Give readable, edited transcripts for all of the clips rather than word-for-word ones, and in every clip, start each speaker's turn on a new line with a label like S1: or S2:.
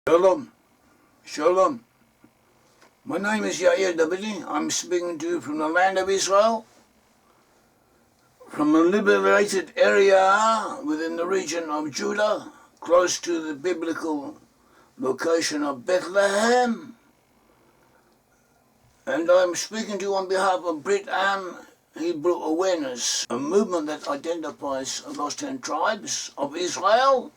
S1: Shalom, Shalom. My name is Yair Davidiy. I'm speaking to you from the land of Israel, from a liberated area within the region of Judah, close to the biblical location of Bethlehem. And I'm speaking to you on behalf of Brit-Am Hebrew Awareness, a movement that identifies the lost 10 tribes of Israel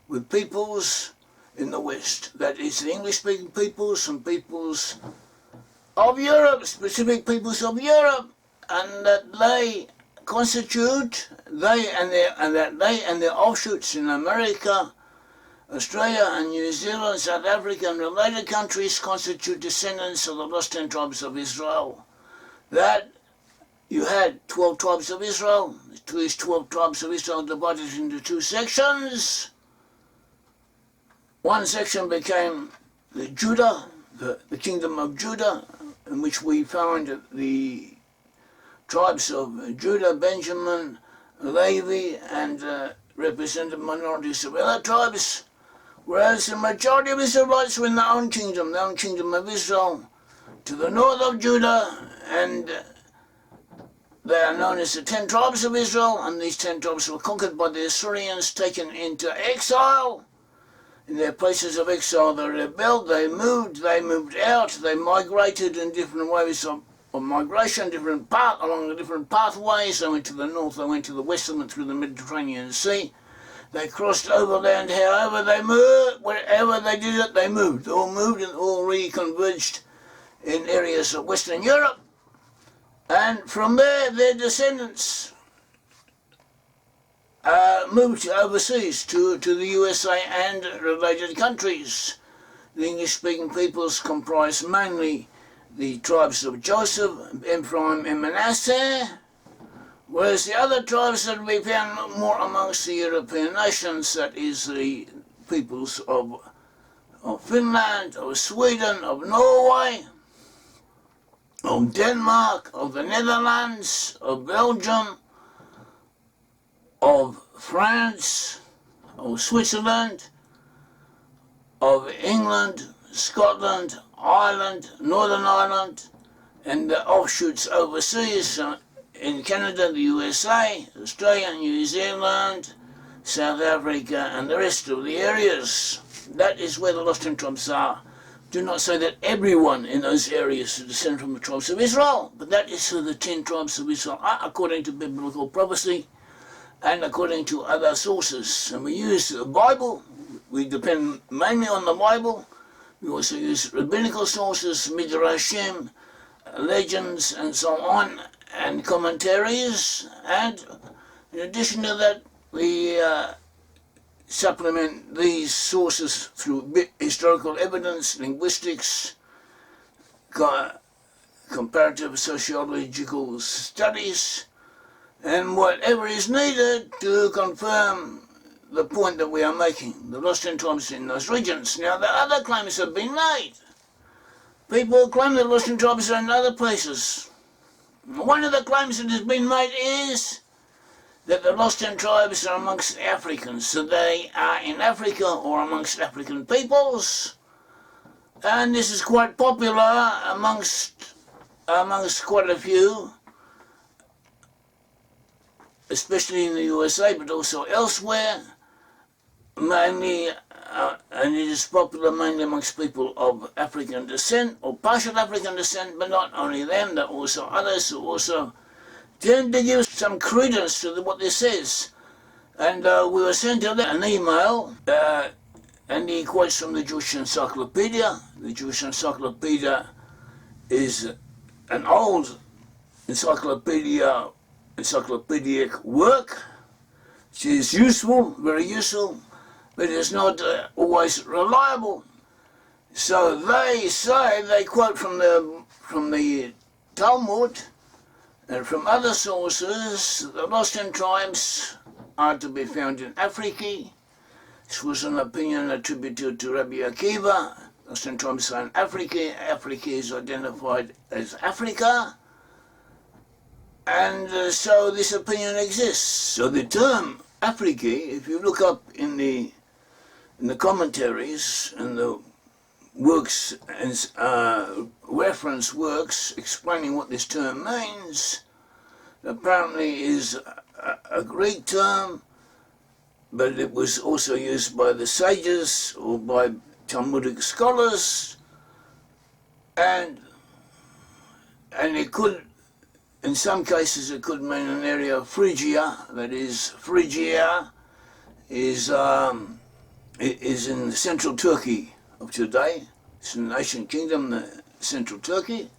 S1: with peoples in the West. That is the English-speaking peoples and peoples of Europe, specific peoples of Europe, and that they constitute, they and their offshoots in America, Australia and New Zealand, South Africa and related countries constitute descendants of the lost 10 tribes of Israel. That you had 12 tribes of Israel. These 12 tribes of Israel divided into two sections. One section became the Judah, the kingdom of Judah, in which we found the tribes of Judah, Benjamin, Levi, and represented minorities of other tribes, whereas the majority of Israelites were in their own kingdom, the own kingdom of Israel, to the north of Judah, and they are known as the 10 tribes of Israel, and these 10 tribes were conquered by the Assyrians, taken into exile. In their places of exile, they rebelled, they moved out, they migrated in different ways of migration, along the different pathways. They went to the north, they went to the west, they went through the Mediterranean Sea. They crossed overland, however they moved, wherever they did it, they moved. They all moved and all reconverged in areas of Western Europe. And from there, their descendants moved overseas to the USA and related countries. The English-speaking peoples comprise mainly the tribes of Joseph, Ephraim and Manasseh, whereas the other tribes that we found more amongst the European nations, that is the peoples of Finland, of Sweden, of Norway, of Denmark, of the Netherlands, of Belgium, of France, of Switzerland, of England, Scotland, Ireland, Northern Ireland, and the offshoots overseas in Canada, the USA, Australia, New Zealand, South Africa, and the rest of the areas. That is where the lost 10 tribes are. Do not say that everyone in those areas is descended from the tribes of Israel, but that is who the 10 tribes of Israel are, according to biblical prophecy and according to other sources. And we use the Bible. We depend mainly on the Bible. We also use rabbinical sources, midrashim, legends, and so on, and commentaries. And in addition to that, we supplement these sources through historical evidence, linguistics, comparative sociological studies, and whatever is needed to confirm the point that we are making, the lost 10 tribes in those regions. Now, the other claims have been made. People claim that the lost 10 tribes are in other places. One of the claims that has been made is that the lost 10 tribes are amongst Africans, so they are in Africa or amongst African peoples, and this is quite popular amongst quite a few, especially in the USA, but also elsewhere, mainly, and it is popular mainly amongst people of African descent, or partial African descent, but not only them, there are also others who also tend to give some credence to what this says. And we were sent an email, and he quotes from the Jewish Encyclopedia. The Jewish Encyclopedia is an old encyclopedic work. It is useful, very useful, but it is not always reliable. So they quote from the Talmud and from other sources. The lost 10 tribes are to be found in Afriki. This was an opinion attributed to Rabbi Akiva. The lost 10 tribes are in Afriki. Afriki is identified as Africa. And so this opinion exists. So the term Afriki, if you look up in the in the commentaries and the works and reference works explaining what this term means, apparently is a Greek term, but it was also used by the sages or by Talmudic scholars, and it could, in some cases, it could mean an area of Phrygia. That is, Phrygia is in central Turkey of today. It's an ancient kingdom, the central Turkey.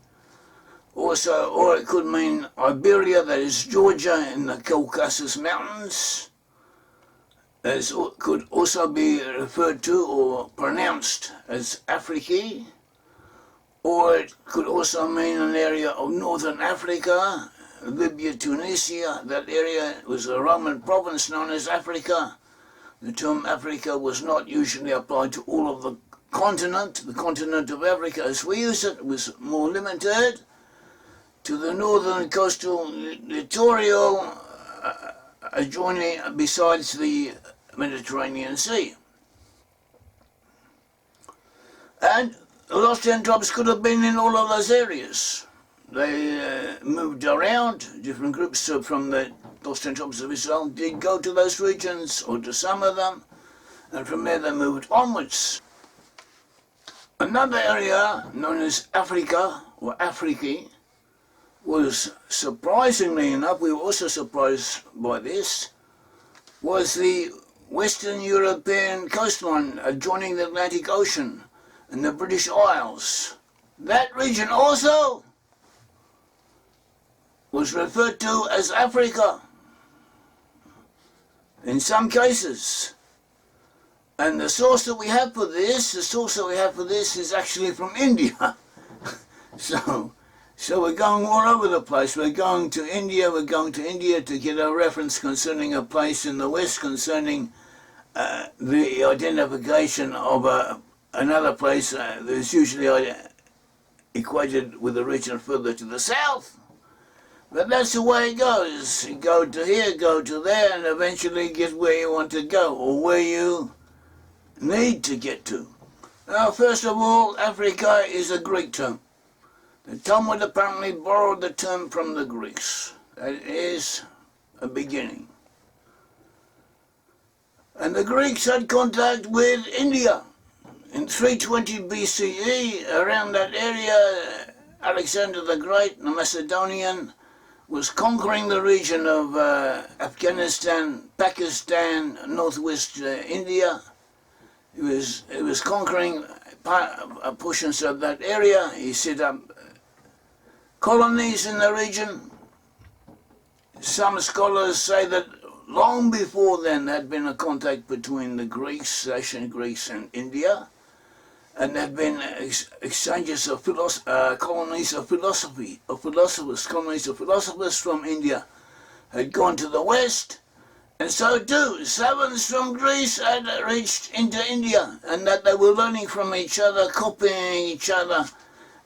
S1: Also, or it could mean Iberia, that is Georgia in the Caucasus Mountains. It could also be referred to or pronounced as Afriki, or it could also mean an area of northern Africa, Libya, Tunisia. That area was a Roman province known as Africa. The term Africa was not usually applied to all of the continent. The continent of Africa, as we use it, was more limited to the northern coastal littoral adjoining besides the Mediterranean Sea. And the lost 10 tribes could have been in all of those areas. They moved around. Different groups from the lost 10 tribes of Israel did go to those regions, or to some of them, and from there they moved onwards. Another area known as Africa, or Afriki, was, surprisingly enough, we were also surprised by this, was the Western European coastline adjoining the Atlantic Ocean and the British Isles. That region also was referred to as Africa in some cases. And the source that we have for this, is actually from India. So we're going all over the place. We're going to India to get a reference concerning a place in the West, concerning the identification of another place that's usually equated with a region further to the south. But that's the way it goes. You go to here, go to there, and eventually get where you want to go, or where you need to get to. Now, first of all, Africa is a Greek term. The Talmud apparently borrowed the term from the Greeks. That is a beginning. And the Greeks had contact with India. In 320 BCE, around that area, Alexander the Great, the Macedonian, was conquering the region of Afghanistan, Pakistan, northwest India. He was conquering portions of that area. He set up colonies in the region. Some scholars say that long before then there had been a contact between the Greeks, ancient Greeks, and India, and there had been exchanges of colonies of philosophers from India had gone to the west, and so too savants from Greece had reached into India, and that they were learning from each other, copying each other.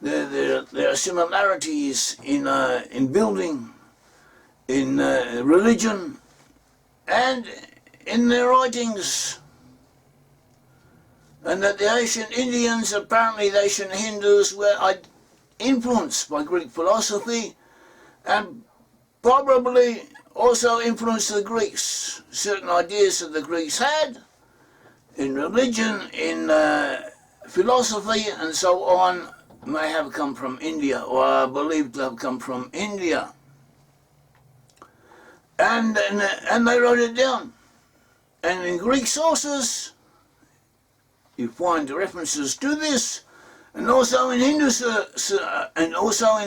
S1: There are similarities in building, in religion, and in their writings. And that the ancient Indians, apparently the ancient Hindus, were influenced by Greek philosophy, and probably also influenced the Greeks. Certain ideas that the Greeks had in religion, in philosophy, and so on, may have come from India, or are believed to have come from India. And they wrote it down. And in Greek sources, you find references to this, and also in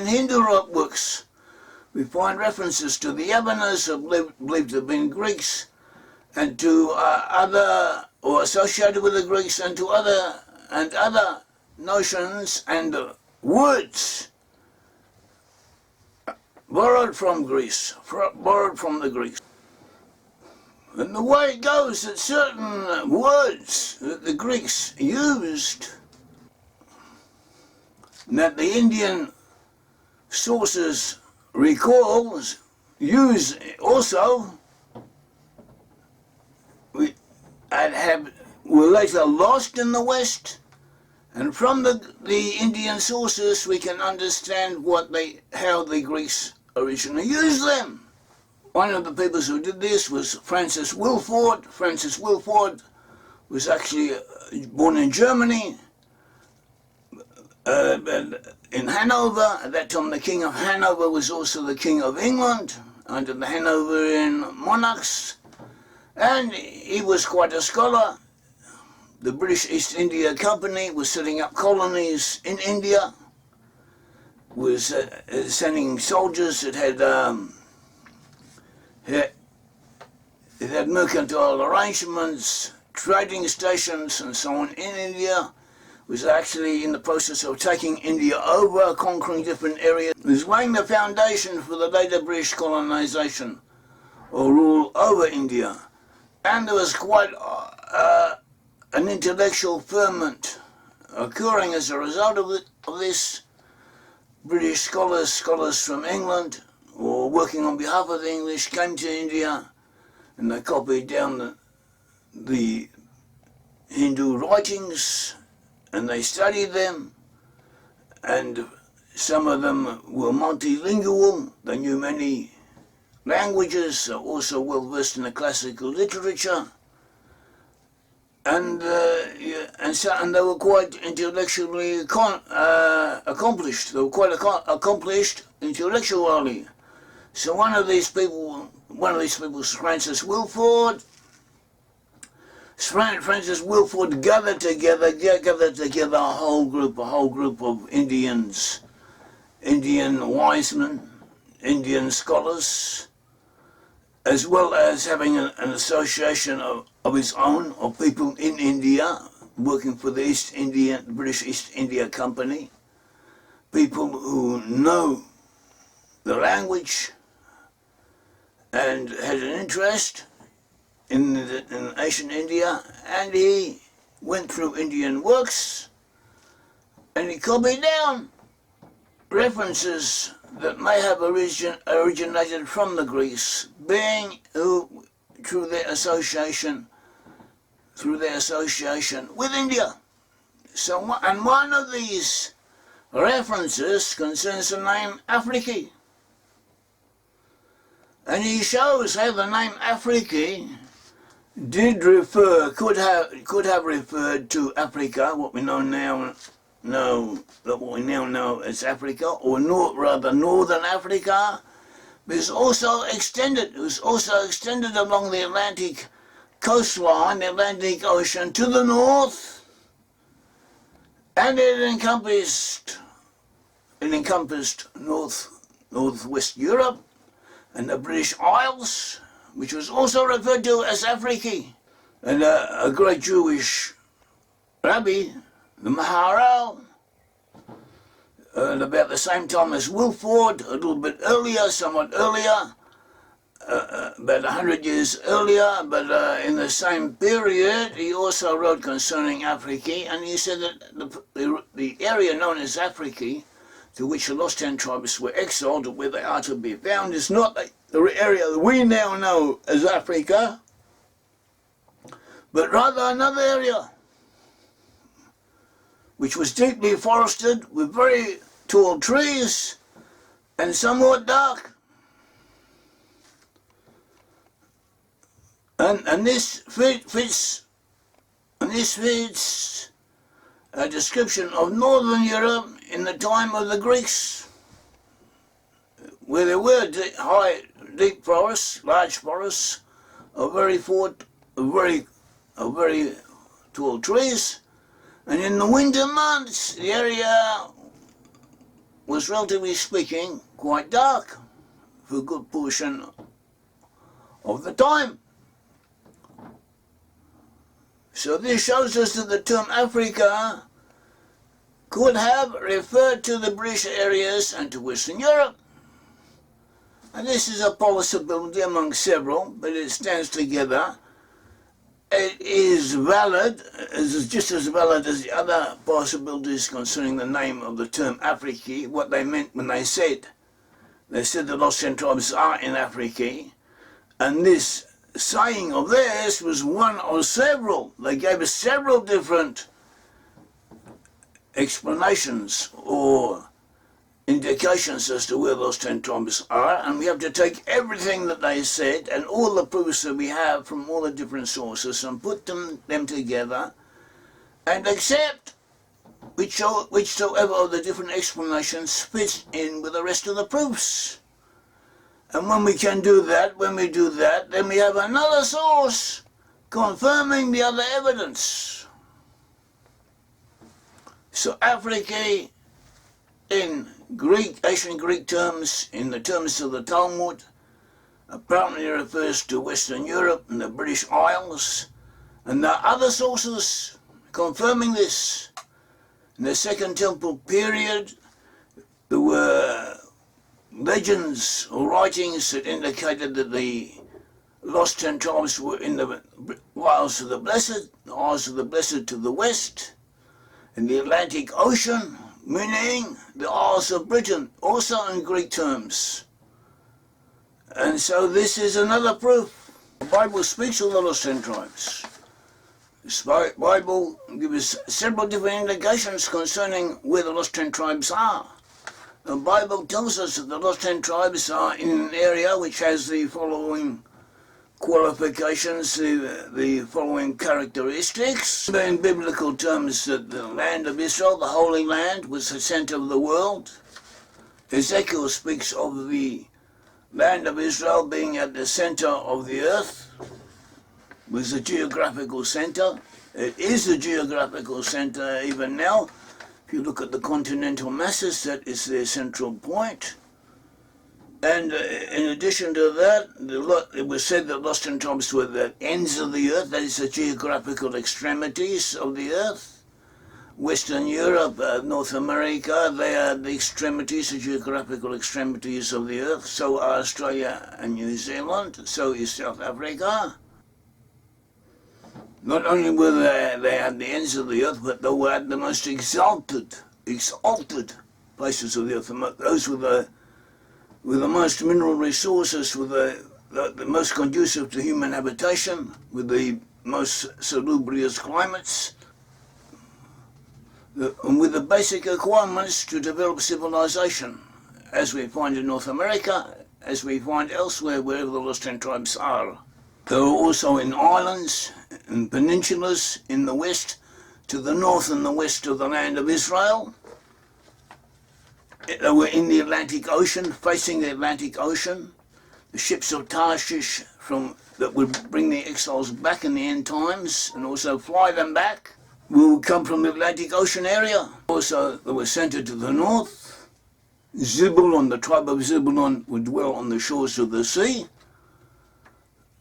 S1: Hindu books, we find references to the Yavanas, believed to have been Greeks, and to other, or associated with the Greeks, and to other notions and words borrowed from Greece, borrowed from the Greeks. And the way it goes that certain words that the Greeks used, that the Indian sources use also, were later lost in the West, and from the Indian sources we can understand how the Greeks originally used them. One of the people who did this was Francis Wilford. Francis Wilford was actually born in Germany, in Hanover. At that time the King of Hanover was also the King of England under the Hanoverian monarchs, and he was quite a scholar. The British East India Company was setting up colonies in India, was sending soldiers. It had mercantile arrangements, trading stations and so on in India. Was actually in the process of taking India over, conquering different areas. It was laying the foundation for the later British colonization or rule over India. And there was quite an intellectual ferment occurring as a result of this. British scholars from England, or working on behalf of the English, came to India and they copied down the Hindu writings and they studied them, and some of them were multilingual. They knew many languages, also well versed in the classical literature, and they were quite intellectually accomplished. They were quite accomplished intellectually. So one of these people was Francis Wilford. Francis Wilford gathered together a whole group of Indians, Indian wise men, Indian scholars, as well as having an association of his own, of people in India, working for the British East India Company, people who know the language and had an interest in ancient India, and he went through Indian works and he copied down references that may have originated from the Greeks, being through their association with India. So, and one of these references concerns the name Afriki, and he shows how the name Afriki could have referred to Africa, what we now know as Africa, or rather Northern Africa. But it was also extended along the Atlantic coastline, the Atlantic Ocean to the north, and it encompassed northwest Europe and the British Isles, which was also referred to as Afriki. And a great Jewish rabbi, the Maharal, about the same time as Wilford, a little bit earlier, somewhat earlier, about 100 years earlier, but in the same period, he also wrote concerning Afriki, and he said that the area known as Afriki, to which the lost 10 tribes were exiled, where they are to be found, is not the area that we now know as Africa, but rather another area, which was deeply forested with very tall trees and somewhat dark. And this fits a description of Northern Europe in the time of the Greeks, where there were deep forests, large forests of very tall trees, and in the winter months the area was, relatively speaking, quite dark for a good portion of the time. So this shows us that the term Africa could have referred to the British areas and to Western Europe. And this is a possibility among several, but it stands together. It is valid, just as valid as the other possibilities concerning the name of the term Afriki, what they meant when they said the lost 10 tribes are in Afriki, and this saying of theirs was one of several. They gave us several different explanations or indications as to where those 10 tribes are, and we have to take everything that they said and all the proofs that we have from all the different sources and put them together and accept whichsoever of the different explanations fits in with the rest of the proofs. And when we can do that, then we have another source confirming the other evidence. So Afriki, in Greek, ancient Greek terms, in the terms of the Talmud, apparently refers to Western Europe and the British Isles, and there are other sources confirming this. In the Second Temple period, there were legends or writings that indicated that the lost 10 tribes were in the Isles of the Blessed, the Isles of the Blessed to the west, in the Atlantic Ocean, meaning the Isles of Britain, also in Greek terms. And so this is another proof. The Bible speaks of the lost 10 tribes. The Bible gives us several different indications concerning where the lost 10 tribes are. The Bible tells us that the lost 10 tribes are in an area which has the following qualifications, the following characteristics. In biblical terms, that the land of Israel, the Holy Land, was the center of the world. Ezekiel speaks of the land of Israel being at the center of the earth, was the geographical center. It is the geographical center even now. If you look at the continental masses, that is their central point. And in addition to that, it was said that lost 10 tribes were the ends of the earth, that is the geographical extremities of the earth. Western Europe, North America, they are the extremities, the geographical extremities of the earth. So are Australia and New Zealand, so is South Africa. Not only were they at the ends of the earth, but they were at the most exalted places of the earth. Those were the most mineral resources, with the most conducive to human habitation, with the most salubrious climates, and with the basic requirements to develop civilization, as we find in North America, as we find elsewhere, wherever the lost 10 tribes are. There are also in islands and peninsulas in the west, to the north and the west of the land of Israel. They were in the Atlantic Ocean, facing the Atlantic Ocean. The ships of Tarshish that would bring the exiles back in the end times and also fly them back will come from the Atlantic Ocean area. Also, they were centered to the north. Zebulun, the tribe of Zebulun, would dwell on the shores of the sea,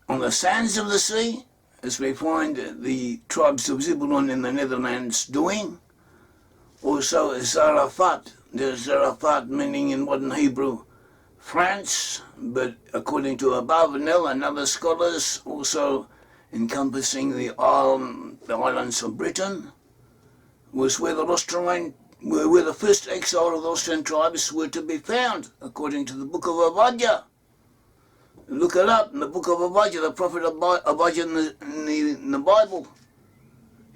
S1: on the sands of the sea, as we find the tribes of Zebulun in the Netherlands doing. Also Zarephath, there's Zarephath meaning in modern Hebrew France, but according to Abarbanel and other scholars, also encompassing the islands of Britain, was where the lost tribe, where the first exile of those 10 tribes were to be found, according to the book of Obadiah. Look it up in the book of Obadiah, the prophet Obadiah in the Bible.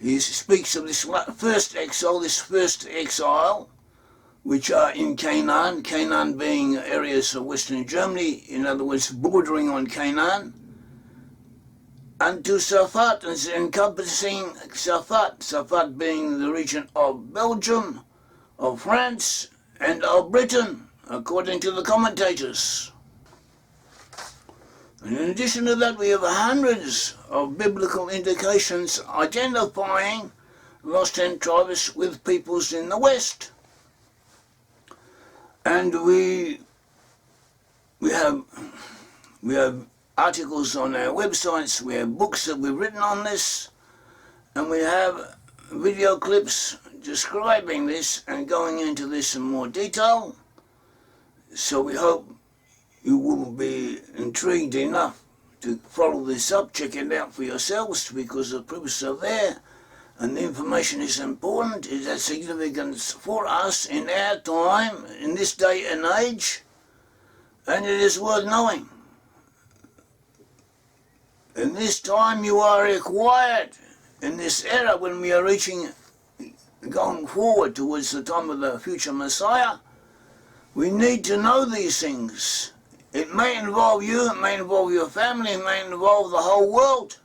S1: He speaks of this first exile, which are in Canaan, Canaan being areas of Western Germany, in other words, bordering on Canaan, and to Safat, and encompassing Safat, Safat being the region of Belgium, of France, and of Britain, according to the commentators. And in addition to that, we have hundreds of biblical indications identifying lost 10 tribes with peoples in the West. And we have articles on our websites, we have books that we've written on this, and we have video clips describing this and going into this in more detail. So we hope you will be intrigued enough to follow this up, check it out for yourselves, because the proofs are there and the information is important. It has significance for us in our time, in this day and age, and it is worth knowing. In this time you are required, in this era when we are going forward towards the time of the future Messiah, we need to know these things. It may involve you, it may involve your family, it may involve the whole world.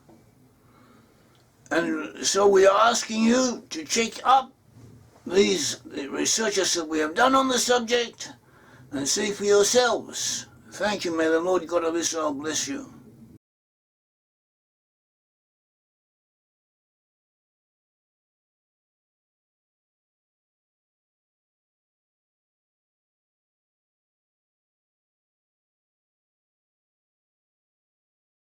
S1: And so we are asking you to check up these researches that we have done on the subject and see for yourselves. Thank you. May the Lord God of Israel bless you.